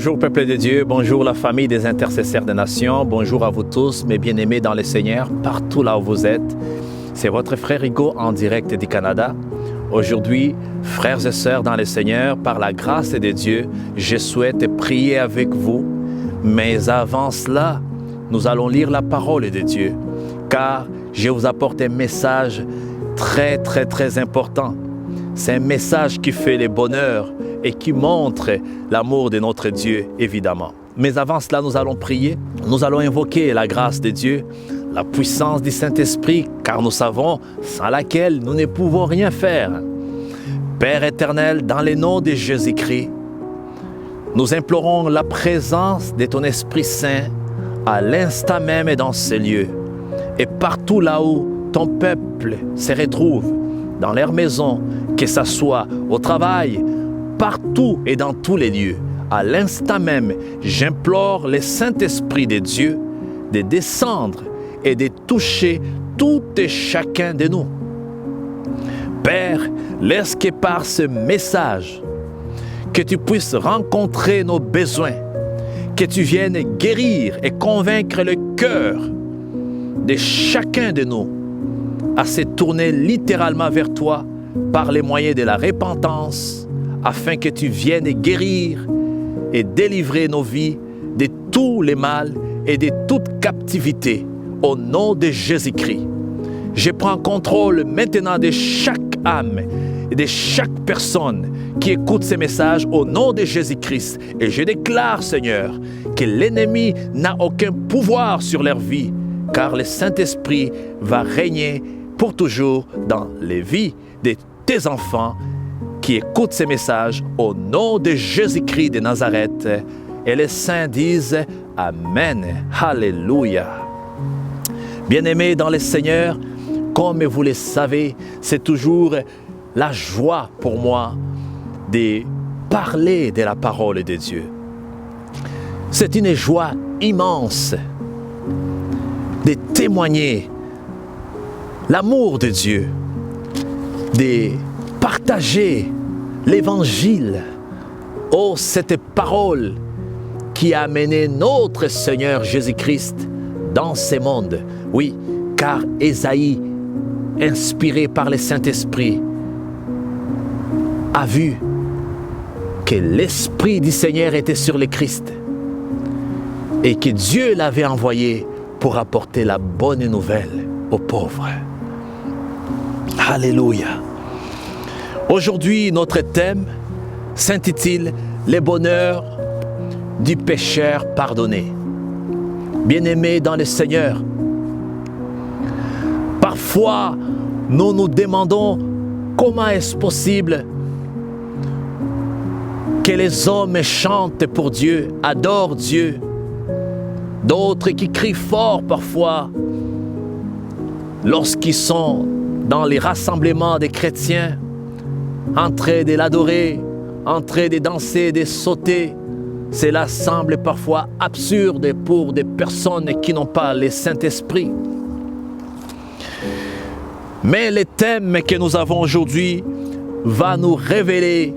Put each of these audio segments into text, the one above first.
Bonjour peuple de Dieu, bonjour la famille des intercesseurs des nations, bonjour à vous tous mes bien-aimés dans le Seigneur, partout là où vous êtes. C'est votre frère Hugo en direct du Canada. Aujourd'hui, frères et sœurs dans le Seigneur, par la grâce de Dieu, je souhaite prier avec vous. Mais avant cela, nous allons lire la parole de Dieu, car je vous apporte un message très important. C'est un message qui fait le bonheur et qui montre l'amour de notre Dieu, évidemment. Mais avant cela, nous allons prier. Nous allons invoquer la grâce de Dieu, la puissance du Saint-Esprit, car nous savons sans laquelle nous ne pouvons rien faire. Père éternel, dans le nom de Jésus-Christ, nous implorons la présence de ton Esprit Saint à l'instant même dans ce lieu et partout là où ton peuple se retrouve, dans leur maison, que ce soit au travail, partout et dans tous les lieux. À l'instant même, j'implore le Saint-Esprit de Dieu de descendre et de toucher tout et chacun de nous. Père, laisse que par ce message, que tu puisses rencontrer nos besoins, que tu viennes guérir et convaincre le cœur de chacun de nous à se tourner littéralement vers toi par les moyens de la repentance, afin que tu viennes guérir et délivrer nos vies de tous les mal et de toute captivité, au nom de Jésus-Christ. Je prends contrôle maintenant de chaque âme et de chaque personne qui écoute ces messages au nom de Jésus-Christ. Et je déclare, Seigneur, que l'ennemi n'a aucun pouvoir sur leur vie, car le Saint-Esprit va régner pour toujours dans les vies de tes enfants qui écoutent ces messages au nom de Jésus-Christ de Nazareth. Et les saints disent Amen. Alléluia. Bien-aimés dans le Seigneur, comme vous le savez, c'est toujours la joie pour moi de parler de la parole de Dieu. C'est une joie immense de témoigner l'amour de Dieu, de partager l'évangile. Oh, cette parole qui a amené notre Seigneur Jésus-Christ dans ce monde. Oui, car Ésaïe, inspiré par le Saint-Esprit, a vu que l'Esprit du Seigneur était sur le Christ et que Dieu l'avait envoyé pour apporter la bonne nouvelle aux pauvres. Alléluia. Aujourd'hui, notre thème s'intitule « Le bonheur du pécheur pardonné ». Bien-aimés dans le Seigneur, parfois, nous nous demandons comment est-ce possible que les hommes chantent pour Dieu, adorent Dieu, d'autres qui crient fort parfois lorsqu'ils sont dans les rassemblements des chrétiens, en train de l'adorer, en train de danser, de sauter. Cela semble parfois absurde pour des personnes qui n'ont pas le Saint-Esprit. Mais le thème que nous avons aujourd'hui va nous révéler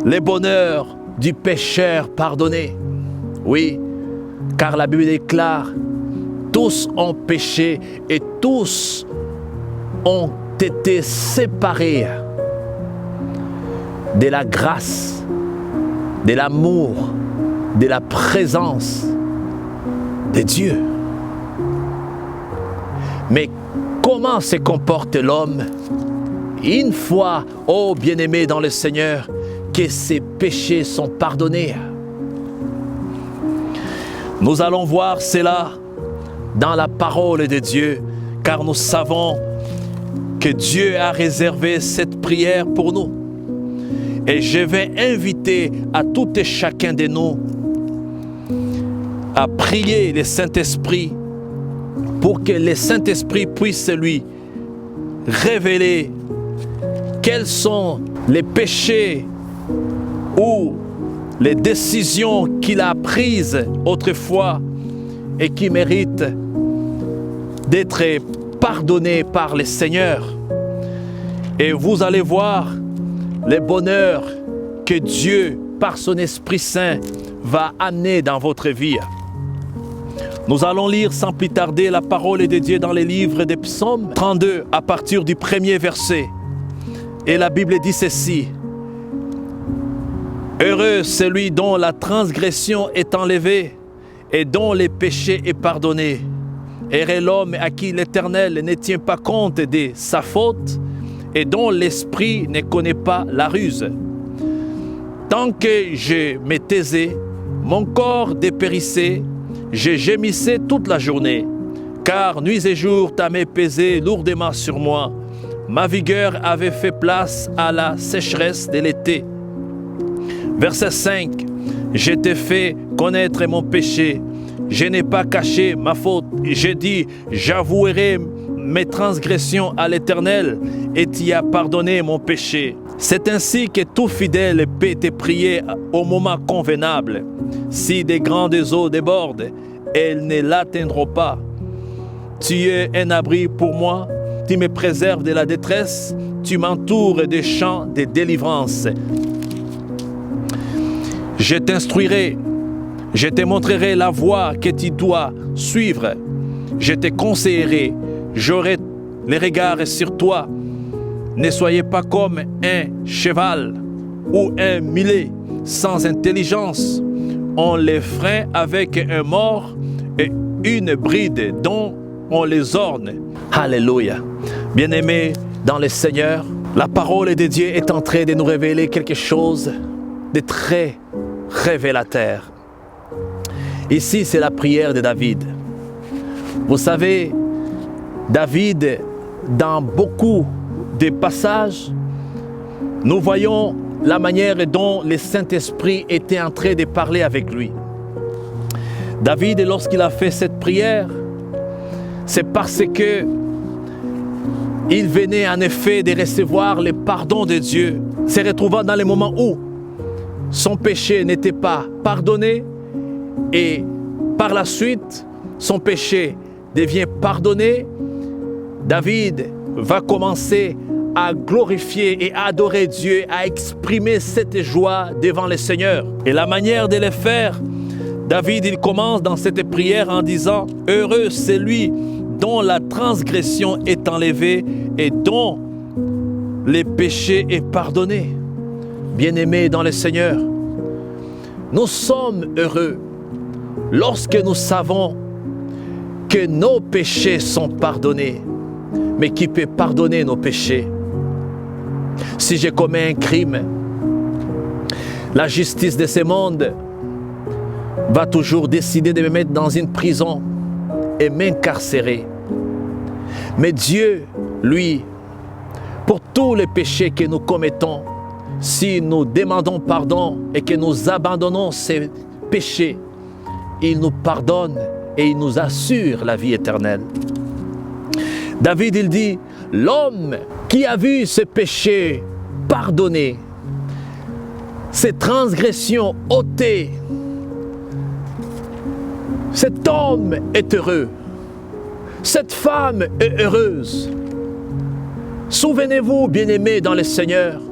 le bonheur du pécheur pardonné. Oui, car la Bible déclare « Tous ont péché et tous ont été séparés de la grâce, de l'amour, de la présence de Dieu. » Mais comment se comporte l'homme une fois, ô bien-aimé dans le Seigneur, que ses péchés sont pardonnés? Nous allons voir cela dans la parole de Dieu, car nous savons que Dieu a réservé cette prière pour nous. Et je vais inviter à tout et chacun de nous à prier le Saint-Esprit pour que le Saint-Esprit puisse lui révéler quels sont les péchés ou les décisions qu'il a prises autrefois et qui méritent d'être pardonné par le Seigneur. Et vous allez voir le bonheur que Dieu par son Esprit Saint va amener dans votre vie. Nous allons lire sans plus tarder la parole de Dieu dans les livres des Psaumes 32 à partir du premier verset. Et la Bible dit ceci: Heureux celui dont la transgression est enlevée et dont les péchés est pardonné. Heureux l'homme à qui l'Éternel ne tient pas compte de sa faute et dont l'esprit ne connaît pas la ruse. Tant que je me taisais, mon corps dépérissait, je gémissais toute la journée, car nuit et jour ta main pesait lourdement sur moi. Ma vigueur avait fait place à la sécheresse de l'été. Verset 5. Je t'ai fait connaître mon péché. Je n'ai pas caché ma faute. J'ai dit, j'avouerai mes transgressions à l'Éternel et tu as pardonné mon péché. C'est ainsi que tout fidèle peut te prier au moment convenable. Si des grandes eaux débordent, elles ne l'atteindront pas. Tu es un abri pour moi, tu me préserves de la détresse, tu m'entoures des champs de délivrance. Je t'instruirai, je te montrerai la voie que tu dois suivre. Je te conseillerai, j'aurai les regards sur toi. Ne soyez pas comme un cheval ou un mulet sans intelligence. On les freine avec un mors et une bride dont on les orne. Alléluia. Bien-aimés dans le Seigneur, la parole de Dieu est en train de nous révéler quelque chose de très révélateur. Ici, c'est la prière de David. Vous savez, David, dans beaucoup de passages, nous voyons la manière dont le Saint-Esprit était en train de parler avec lui. David, lorsqu'il a fait cette prière, c'est parce que il venait en effet de recevoir le pardon de Dieu, se retrouvant dans les moments où son péché n'était pas pardonné et par la suite, son péché devient pardonné. David va commencer à glorifier et à adorer Dieu, à exprimer cette joie devant le Seigneur. Et la manière de le faire, David, il commence dans cette prière en disant « Heureux c'est lui dont la transgression est enlevée et dont les péchés est pardonné. » Bien-aimés dans le Seigneur, nous sommes heureux lorsque nous savons que nos péchés sont pardonnés. Mais qui peut pardonner nos péchés? Si j'ai commis un crime, la justice de ce monde va toujours décider de me mettre dans une prison et m'incarcérer. Mais Dieu, lui, pour tous les péchés que nous commettons, si nous demandons pardon et que nous abandonnons ces péchés, il nous pardonne et il nous assure la vie éternelle. David, il dit, l'homme qui a vu ce péché pardonné, ses transgressions ôtées, cet homme est heureux, cette femme est heureuse. Souvenez-vous, bien-aimés dans le Seigneur,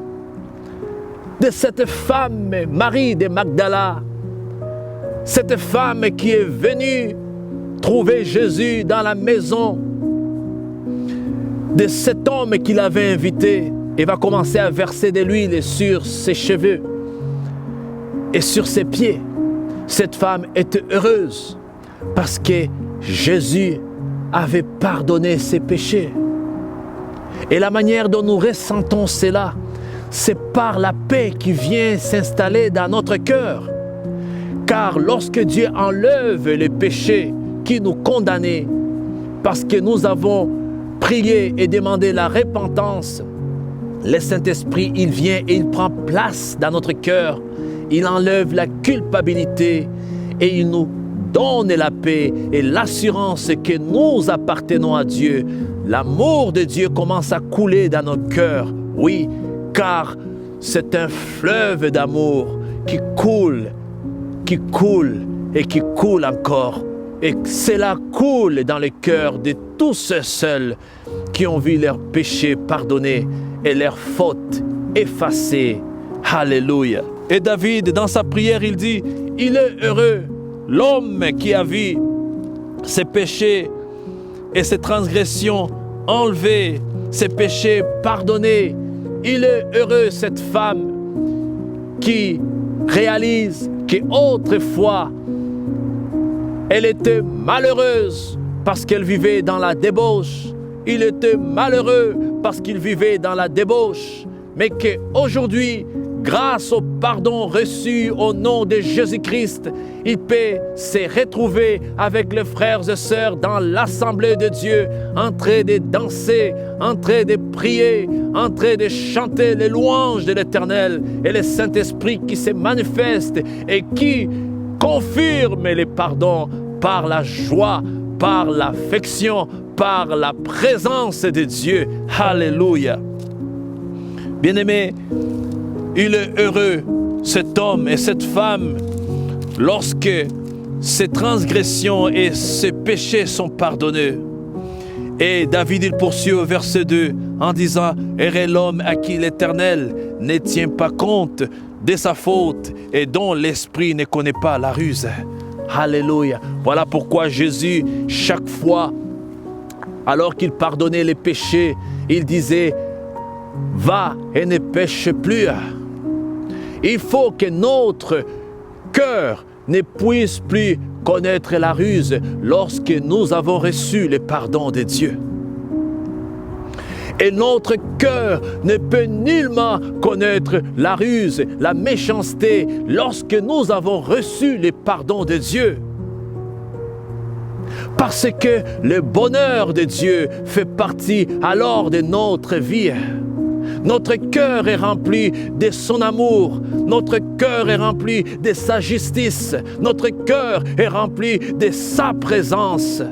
de cette femme, Marie de Magdala, cette femme qui est venue trouver Jésus dans la maison de cet homme qu'il avait invité et va commencer à verser de l'huile sur ses cheveux et sur ses pieds. Cette femme était heureuse parce que Jésus avait pardonné ses péchés. Et la manière dont nous ressentons cela, c'est par la paix qui vient s'installer dans notre cœur. Car lorsque Dieu enlève les péchés qui nous condamnaient, parce que nous avons prié et demandé la repentance, le Saint-Esprit, il vient et il prend place dans notre cœur. Il enlève la culpabilité et il nous donne la paix et l'assurance que nous appartenons à Dieu. L'amour de Dieu commence à couler dans nos cœurs. Oui, car c'est un fleuve d'amour qui coule et qui coule encore. Et cela coule dans le cœur de tous ceux seuls qui ont vu leurs péchés pardonnés et leurs fautes effacées. Alléluia. Et David, dans sa prière, il dit, il est heureux, l'homme qui a vu ses péchés et ses transgressions enlevées, ses péchés pardonnés. Il est heureux, cette femme qui réalise qu'autrefois, elle était malheureuse parce qu'elle vivait dans la débauche. Il était malheureux parce qu'il vivait dans la débauche. Mais qu'aujourd'hui, grâce au pardon reçu au nom de Jésus-Christ, il peut se retrouver avec les frères et sœurs dans l'assemblée de Dieu, en train de danser, en train de prier, en train de chanter les louanges de l'Éternel et le Saint-Esprit qui se manifeste et qui confirme les pardons par la joie, par l'affection, par la présence de Dieu. Alléluia. Bien-aimés, il est heureux, cet homme et cette femme, lorsque ses transgressions et ses péchés sont pardonnés. Et David, il poursuit au verset 2 en disant, « Heureux l'homme à qui l'Éternel ne tient pas compte de sa faute et dont l'esprit ne connaît pas la ruse. » Alléluia. Voilà pourquoi Jésus, chaque fois, alors qu'il pardonnait les péchés, il disait, « Va et ne pêche plus. » Il faut que notre cœur ne puisse plus connaître la ruse lorsque nous avons reçu le pardon de Dieu. Et notre cœur ne peut nullement connaître la ruse, la méchanceté lorsque nous avons reçu le pardon de Dieu. Parce que le bonheur de Dieu fait partie alors de notre vie. Notre cœur est rempli de son amour. Notre cœur est rempli de sa justice. Notre cœur est rempli de sa présence.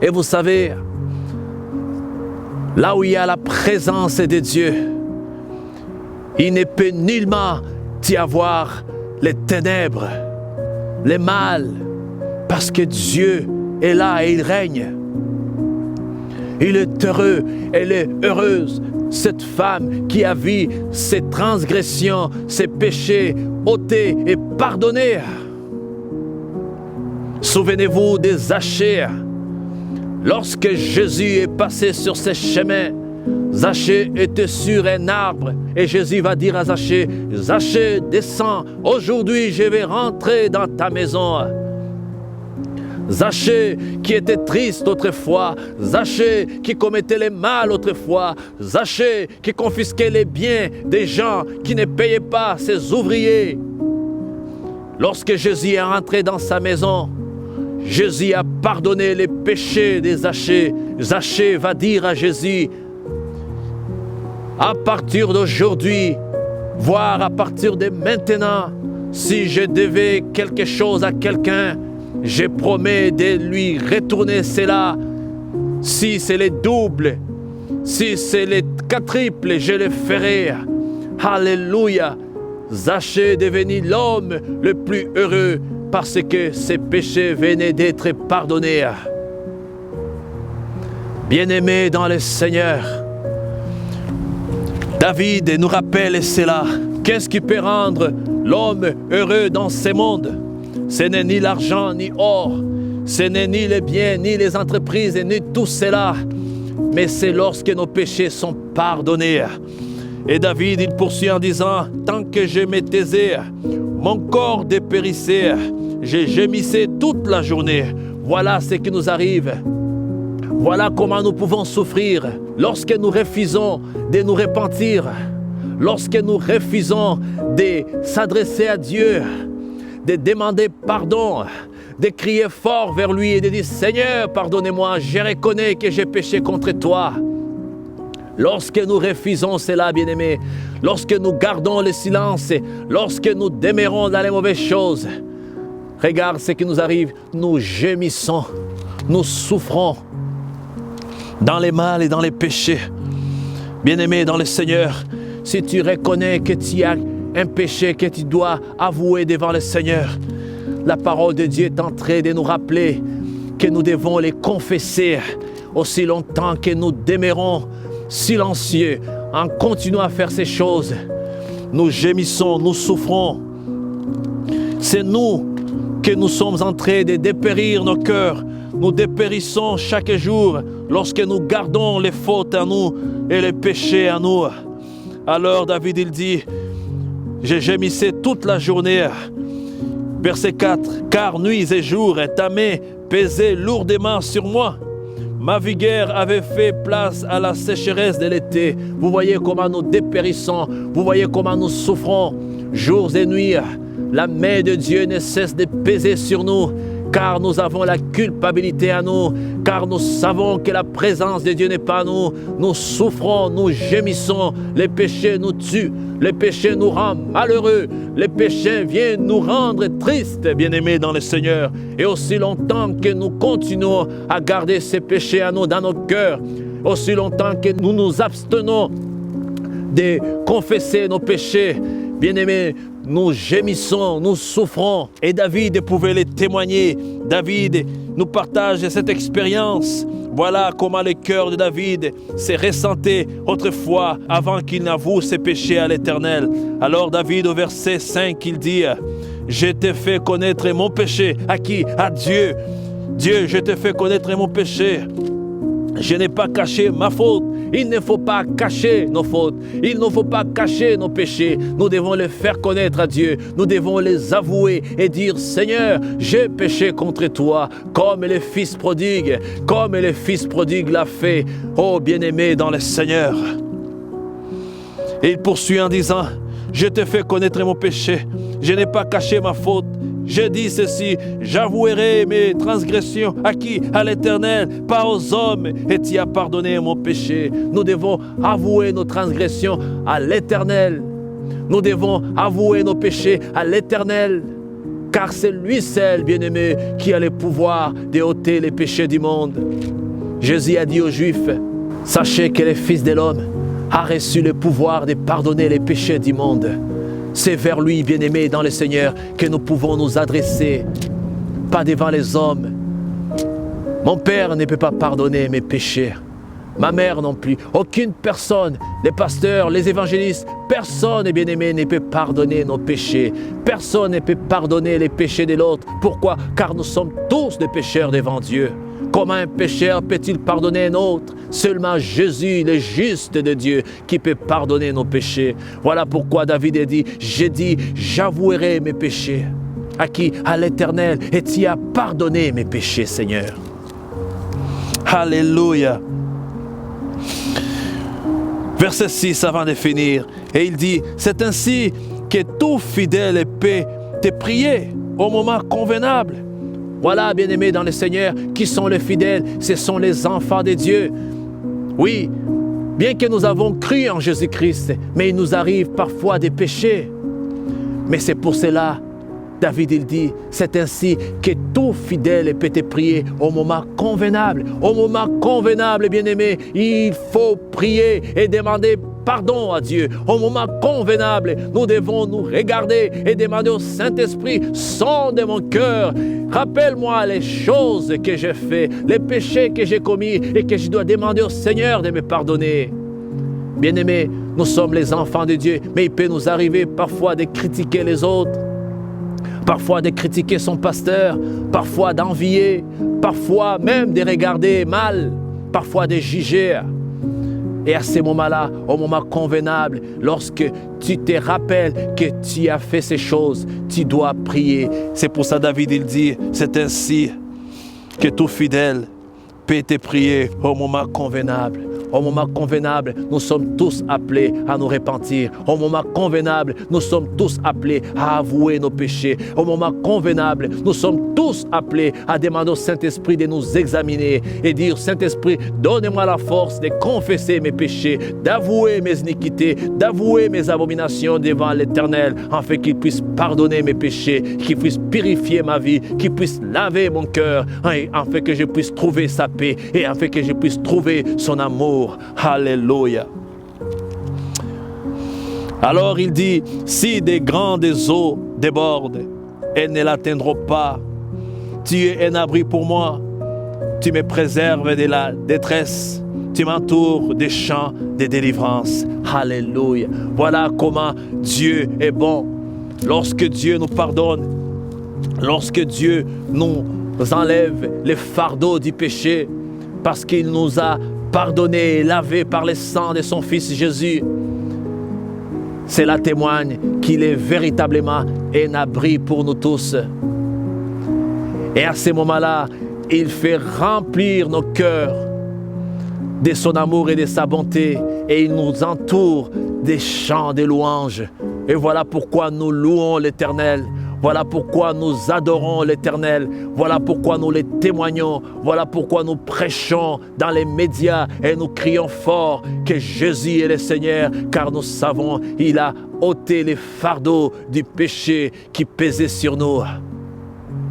Et vous savez, là où il y a la présence de Dieu, il ne peut nullement y avoir les ténèbres, le mal, parce que Dieu est là et il règne. Il est heureux, elle est heureuse, cette femme qui a vu ses transgressions, ses péchés ôtés et pardonnés. Souvenez-vous de Zachée. Lorsque Jésus est passé sur ces chemins, Zachée était sur un arbre et Jésus va dire à Zachée, « Zachée, descends, aujourd'hui je vais rentrer dans ta maison. » Zachée qui était triste autrefois, Zachée qui commettait le mal autrefois, Zachée qui confisquait les biens des gens qui ne payaient pas ses ouvriers. Lorsque Jésus est rentré dans sa maison, Jésus a pardonné les péchés de Zachée. Zachée va dire à Jésus, à partir d'aujourd'hui, voire à partir de maintenant, si je devais quelque chose à quelqu'un, je promets de lui retourner cela. Si c'est le double, si c'est le quadruple, je le ferai. Alléluia. Zachée est devenu l'homme le plus heureux parce que ses péchés venaient d'être pardonnés. Bien-aimés dans le Seigneur, David nous rappelle cela. Qu'est-ce qui peut rendre l'homme heureux dans ce monde? Ce n'est ni l'argent, ni or. Ce n'est ni les biens, ni les entreprises, ni tout cela. Mais c'est lorsque nos péchés sont pardonnés. Et David, il poursuit en disant, « Tant que je me taisais, mon corps dépérissait. Je gémissais toute la journée. » Voilà ce qui nous arrive. Voilà comment nous pouvons souffrir lorsque nous refusons de nous repentir, lorsque nous refusons de s'adresser à Dieu, de demander pardon, de crier fort vers lui et de dire « Seigneur, pardonnez-moi, je reconnais que j'ai péché contre toi. » Lorsque nous refusons cela, bien-aimés, lorsque nous gardons le silence, lorsque nous demeurons dans les mauvaises choses, regarde ce qui nous arrive, nous gémissons, nous souffrons dans les mal et dans les péchés. Bien-aimé dans le Seigneur, si tu reconnais que tu as un péché que tu dois avouer devant le Seigneur, la parole de Dieu est en train de nous rappeler que nous devons les confesser aussi longtemps que nous demeurons silencieux en continuant à faire ces choses. nous gémissons, nous souffrons. C'est nous que nous sommes en train de dépérir nos cœurs. Nous dépérissons chaque jour lorsque nous gardons les fautes à nous et les péchés à nous. Alors David, il dit, je gémissais toute la journée. Verset 4, car nuit et jour, ta main pesait lourdement sur moi. Ma vigueur avait fait place à la sécheresse de l'été. Vous voyez comment nous dépérissons, vous voyez comment nous souffrons, jours et nuits. La main de Dieu ne cesse de peser sur nous, car nous avons la culpabilité à nous, car nous savons que la présence de Dieu n'est pas à nous. Nous souffrons, nous gémissons, les péchés nous tuent, les péchés nous rendent malheureux, les péchés viennent nous rendre tristes, bien-aimés dans le Seigneur. Et aussi longtemps que nous continuons à garder ces péchés à nous dans nos cœurs, aussi longtemps que nous nous abstenons de confesser nos péchés, bien-aimés, nous gémissons, nous souffrons. Et David pouvait les témoigner. David nous partage cette expérience. Voilà comment le cœur de David s'est ressenti autrefois avant qu'il n'avoue ses péchés à l'Éternel. Alors David au verset 5, il dit, « Je t'ai fait connaître mon péché. » À qui? À Dieu. Dieu, je t'ai fait connaître mon péché. Je n'ai pas caché ma faute. Il ne faut pas cacher nos fautes. Il ne faut pas cacher nos péchés. Nous devons les faire connaître à Dieu. Nous devons les avouer et dire, Seigneur, j'ai péché contre toi, comme le Fils prodigue, comme le Fils prodigue l'a fait. Oh, bien-aimé dans le Seigneur. Et il poursuit en disant, je te fais connaître mon péché. Je n'ai pas caché ma faute. J'ai dit ceci, j'avouerai mes transgressions à qui? À l'Éternel, pas aux hommes, et tu as pardonné mon péché. Nous devons avouer nos transgressions à l'Éternel. Nous devons avouer nos péchés à l'Éternel, car c'est lui seul, bien-aimé, qui a le pouvoir de ôter les péchés du monde. Jésus a dit aux Juifs, sachez que le Fils de l'homme a reçu le pouvoir de pardonner les péchés du monde. C'est vers lui, bien-aimé dans le Seigneur, que nous pouvons nous adresser, pas devant les hommes. Mon Père ne peut pas pardonner mes péchés, ma mère non plus, aucune personne, les pasteurs, les évangélistes, personne, bien-aimé, ne peut pardonner nos péchés. Personne ne peut pardonner les péchés de l'autre. Pourquoi? Car nous sommes tous des pécheurs devant Dieu. Comment un pécheur peut-il pardonner un autre? Seulement Jésus, le juste de Dieu, qui peut pardonner nos péchés. Voilà pourquoi David a dit, j'ai dit, j'avouerai mes péchés. À qui? À l'Éternel. Et tu as pardonné mes péchés, Seigneur. Alléluia. Verset 6 avant de finir. Et il dit, c'est ainsi que tout fidèle peut te prier au moment convenable. Voilà, bien-aimés dans le Seigneur, qui sont les fidèles, ce sont les enfants de Dieu. Oui, bien que nous avons cru en Jésus-Christ, mais il nous arrive parfois des péchés. Mais c'est pour cela, David il dit, c'est ainsi que tout fidèle peut te prier au moment convenable. Au moment convenable, bien-aimé, il faut prier et demander pardon à Dieu. Au moment convenable, nous devons nous regarder et demander au Saint-Esprit, sonde mon cœur, rappelle-moi les choses que j'ai faites, les péchés que j'ai commis et que je dois demander au Seigneur de me pardonner. Bien-aimés, nous sommes les enfants de Dieu, mais il peut nous arriver parfois de critiquer les autres, parfois de critiquer son pasteur, parfois d'envier, parfois même de regarder mal, parfois de juger. Et à ces moments-là, au moment convenable, lorsque tu te rappelles que tu as fait ces choses, tu dois prier. C'est pour ça David il dit, c'est ainsi que tout fidèle peut te prier au moment convenable. Au moment convenable, nous sommes tous appelés à nous repentir. Au moment convenable, nous sommes tous appelés à avouer nos péchés. Au moment convenable, nous sommes tous appelés à demander au Saint-Esprit de nous examiner et dire, Saint-Esprit, donne-moi la force de confesser mes péchés, d'avouer mes iniquités, d'avouer mes abominations devant l'Éternel, afin qu'il puisse pardonner mes péchés, qu'il puisse purifier ma vie, qu'il puisse laver mon cœur, afin que je puisse trouver sa paix et afin que je puisse trouver son amour. Alléluia. Alors il dit, si des grandes eaux débordent, elles ne l'atteindront pas. Tu es un abri pour moi. Tu me préserves de la détresse. Tu m'entoures des chants de délivrance. Alléluia. Voilà comment Dieu est bon. Lorsque Dieu nous pardonne, lorsque Dieu nous enlève les fardeaux du péché, parce qu'il nous a pardonné et lavé par le sang de son Fils Jésus, cela témoigne qu'il est véritablement un abri pour nous tous. Et à ce moment-là, il fait remplir nos cœurs de son amour et de sa bonté, et il nous entoure des chants de louanges. Et voilà pourquoi nous louons l'Éternel. Voilà pourquoi nous adorons l'Éternel. Voilà pourquoi nous le témoignons. Voilà pourquoi nous prêchons dans les médias et nous crions fort que Jésus est le Seigneur, car nous savons qu'il a ôté les fardeaux du péché qui pesaient sur nous.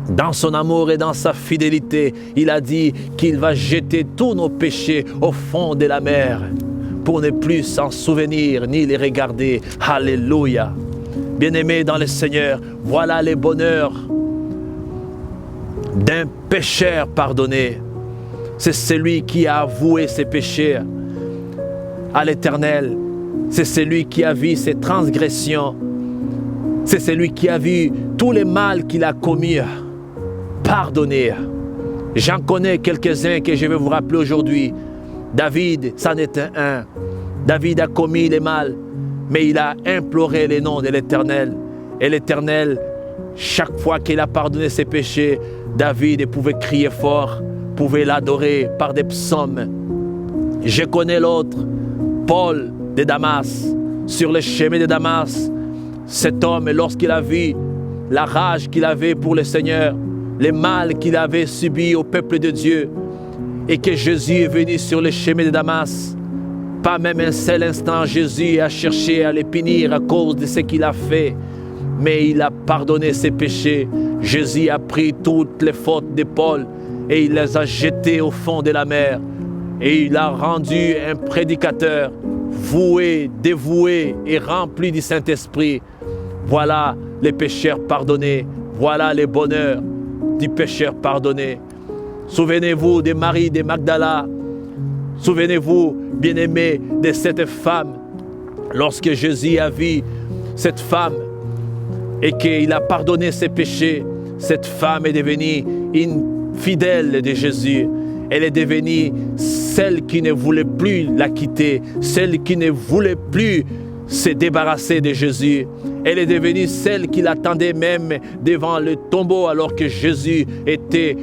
Dans son amour et dans sa fidélité, il a dit qu'il va jeter tous nos péchés au fond de la mer pour ne plus s'en souvenir ni les regarder. Alléluia. Bien-aimés dans le Seigneur, voilà les bonheurs d'un pécheur pardonné. C'est celui qui a avoué ses péchés à l'Éternel. C'est celui qui a vu ses transgressions. C'est celui qui a vu tous les mal qu'il a commis. Pardonné. J'en connais quelques-uns que je vais vous rappeler aujourd'hui. David, c'en est un. David a commis les mal, mais il a imploré le nom de l'Éternel. Et l'Éternel, chaque fois qu'il a pardonné ses péchés, David pouvait crier fort, pouvait l'adorer par des psaumes. Je connais l'autre, Paul de Damas, sur le chemin de Damas. Cet homme, lorsqu'il a vu la rage qu'il avait pour le Seigneur, le mal qu'il avait subi au peuple de Dieu, et que Jésus est venu sur le chemin de Damas, pas même un seul instant Jésus a cherché à le punir à cause de ce qu'il a fait, mais il a pardonné ses péchés. Jésus a pris toutes les fautes de Paul et il les a jetées au fond de la mer, et il a rendu un prédicateur voué, dévoué et rempli du Saint-Esprit. Voilà les pécheurs pardonnés, voilà les bonheurs du pécheur pardonné. Souvenez-vous de Marie de Magdala. Souvenez-vous, bien-aimés, de cette femme. Lorsque Jésus a vu cette femme et qu'il a pardonné ses péchés, cette femme est devenue une fidèle de Jésus. Elle est devenue celle qui ne voulait plus la quitter, celle qui ne voulait plus se débarrasser de Jésus. Elle est devenue celle qui l'attendait même devant le tombeau alors que Jésus était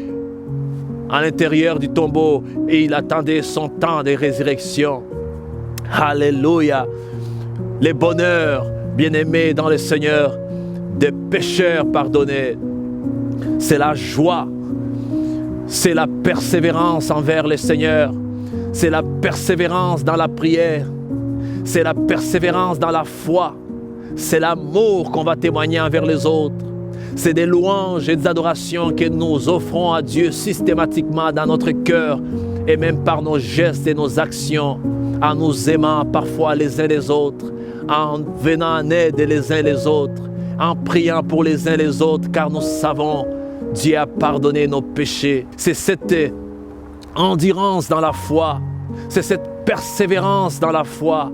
à l'intérieur du tombeau et il attendait son temps de résurrection. Alléluia. Les bonheurs, bien-aimés dans le Seigneur, des pécheurs pardonnés, c'est la joie, c'est la persévérance envers le Seigneur, c'est la persévérance dans la prière, c'est la persévérance dans la foi, c'est l'amour qu'on va témoigner envers les autres. C'est des louanges et des adorations que nous offrons à Dieu systématiquement dans notre cœur et même par nos gestes et nos actions, en nous aimant parfois les uns les autres, en venant en aide les uns les autres, en priant pour les uns les autres, car nous savons Dieu a pardonné nos péchés. C'est cette endurance dans la foi, c'est cette persévérance dans la foi,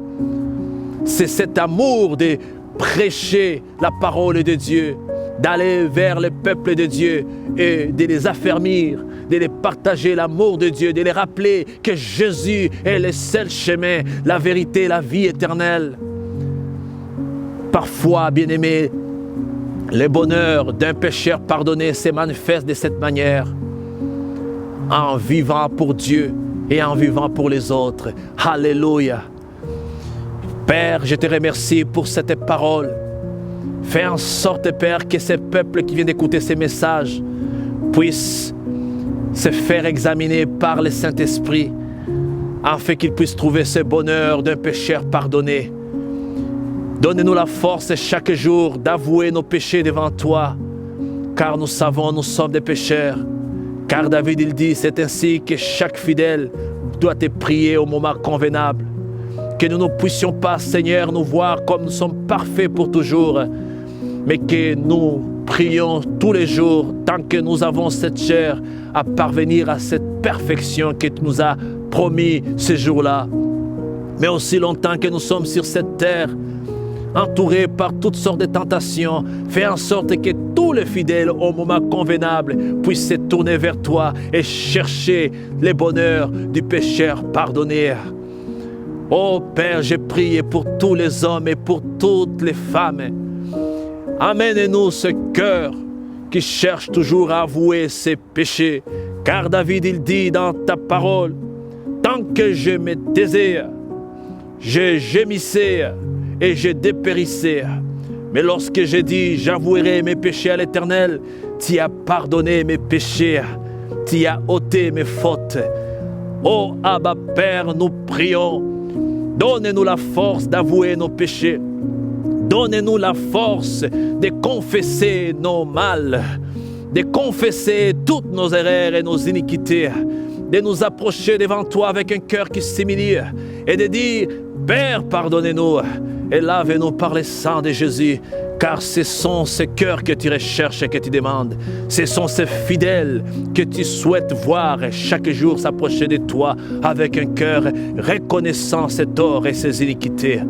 c'est cet amour de prêcher la parole de Dieu, d'aller vers le peuple de Dieu et de les affermir, de les partager l'amour de Dieu, de les rappeler que Jésus est le seul chemin, la vérité, la vie éternelle. Parfois, bien-aimés, le bonheur d'un pécheur pardonné se manifeste de cette manière, en vivant pour Dieu et en vivant pour les autres. Alléluia. Père, je te remercie pour cette parole. Fais en sorte, Père, que ces peuples qui viennent d'écouter ces messages puissent se faire examiner par le Saint-Esprit, afin qu'ils puissent trouver ce bonheur d'un pécheur pardonné. Donne-nous la force chaque jour d'avouer nos péchés devant toi, car nous savons nous sommes des pécheurs. Car David, il dit, c'est ainsi que chaque fidèle doit te prier au moment convenable. Que nous ne puissions pas, Seigneur, nous voir comme nous sommes parfaits pour toujours, mais que nous prions tous les jours tant que nous avons cette chair à parvenir à cette perfection que tu nous as promis ce jour-là. Mais aussi longtemps que nous sommes sur cette terre, entourés par toutes sortes de tentations, fais en sorte que tous les fidèles au moment convenable puissent se tourner vers toi et chercher le bonheur du pécheur pardonné. Oh Père, je prie pour tous les hommes et pour toutes les femmes. Amène-nous ce cœur qui cherche toujours à avouer ses péchés. Car David, il dit dans ta parole, tant que je me taisais, je gémissais et je dépérissais. Mais lorsque j'ai dit, j'avouerai mes péchés à l'Éternel, tu as pardonné mes péchés, tu as ôté mes fautes. Oh Abba Père, nous prions, donne-nous la force d'avouer nos péchés. Donne-nous la force de confesser nos mal, de confesser toutes nos erreurs et nos iniquités, de nous approcher devant toi avec un cœur qui s'humilie et de dire, Père, pardonnez-nous et lave-nous par le sang de Jésus, car ce sont ces cœurs que tu recherches et que tu demandes. Ce sont ces fidèles que tu souhaites voir chaque jour s'approcher de toi avec un cœur reconnaissant ses torts et ses iniquités.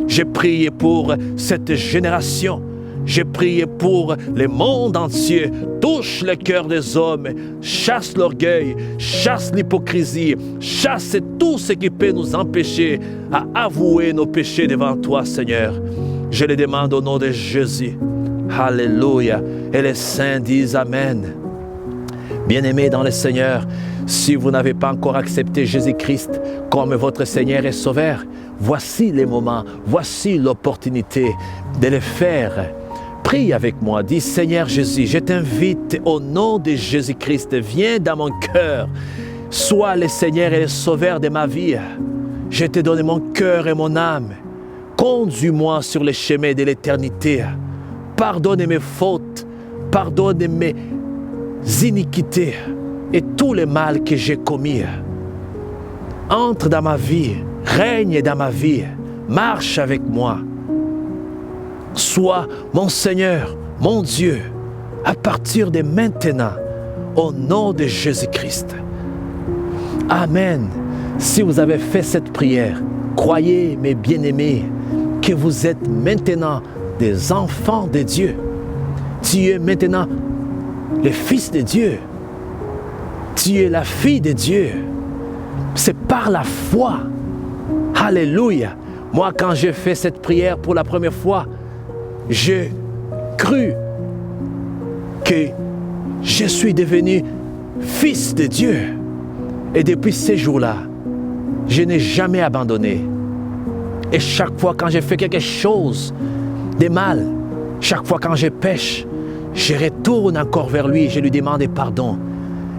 J'ai prié pour cette génération. J'ai prié pour le monde entier. Touche le cœur des hommes. Chasse l'orgueil. Chasse l'hypocrisie. Chasse tout ce qui peut nous empêcher à avouer nos péchés devant toi, Seigneur. Je les demande au nom de Jésus. Alléluia. Et les saints disent Amen. Bien-aimés dans le Seigneur, si vous n'avez pas encore accepté Jésus-Christ comme votre Seigneur et Sauveur, voici les moments, voici l'opportunité de le faire. Prie avec moi, dis Seigneur Jésus, je t'invite au nom de Jésus-Christ, viens dans mon cœur, sois le Seigneur et le Sauveur de ma vie. Je te donne mon cœur et mon âme, conduis-moi sur les chemins de l'éternité, pardonne mes fautes, pardonne mes iniquités et tout le mal que j'ai commis. Entre dans ma vie, règne dans ma vie, marche avec moi. Sois mon Seigneur, mon Dieu, à partir de maintenant, au nom de Jésus-Christ. Amen. Si vous avez fait cette prière, croyez, mes bien-aimés, que vous êtes maintenant des enfants de Dieu. Tu es maintenant le Fils de Dieu. Tu es la fille de Dieu. C'est par la foi. Alléluia. Moi, quand j'ai fait cette prière pour la première fois, j'ai cru que je suis devenu fils de Dieu. Et depuis ces jours-là, je n'ai jamais abandonné. Et chaque fois quand j'ai fait quelque chose de mal, chaque fois quand je pêche, je retourne encore vers lui et je lui demande pardon.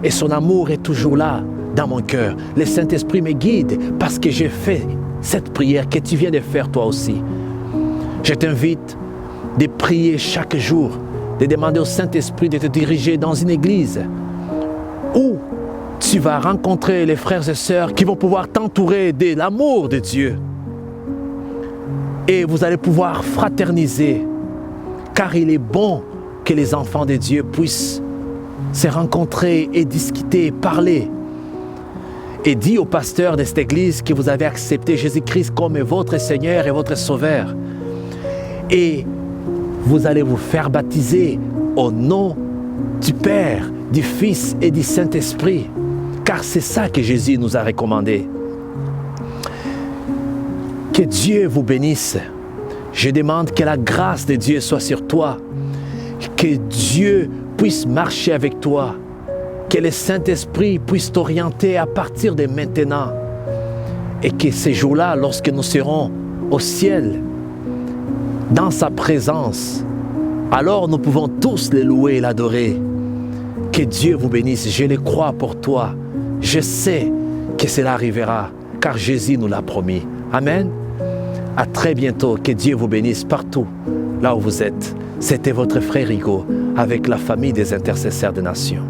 Et son amour est toujours là dans mon cœur. Le Saint-Esprit me guide parce que j'ai fait cette prière que tu viens de faire toi aussi. Je t'invite de prier chaque jour, de demander au Saint-Esprit de te diriger dans une église où tu vas rencontrer les frères et sœurs qui vont pouvoir t'entourer de l'amour de Dieu. Et vous allez pouvoir fraterniser, car il est bon que les enfants de Dieu puissent se rencontrer et discuter, parler. Et dis au pasteur de cette église que vous avez accepté Jésus-Christ comme votre Seigneur et votre Sauveur. Et vous allez vous faire baptiser au nom du Père, du Fils et du Saint-Esprit. Car c'est ça que Jésus nous a recommandé. Que Dieu vous bénisse. Je demande que la grâce de Dieu soit sur toi. Que Dieu puisse marcher avec toi. Que le Saint-Esprit puisse t'orienter à partir de maintenant. Et que ces jours-là, lorsque nous serons au ciel, dans sa présence, alors nous pouvons tous le louer et l'adorer. Que Dieu vous bénisse, je le crois pour toi. Je sais que cela arrivera, car Jésus nous l'a promis. Amen. À très bientôt, que Dieu vous bénisse partout, là où vous êtes. C'était votre frère Rigo, avec la famille des intercesseurs des nations.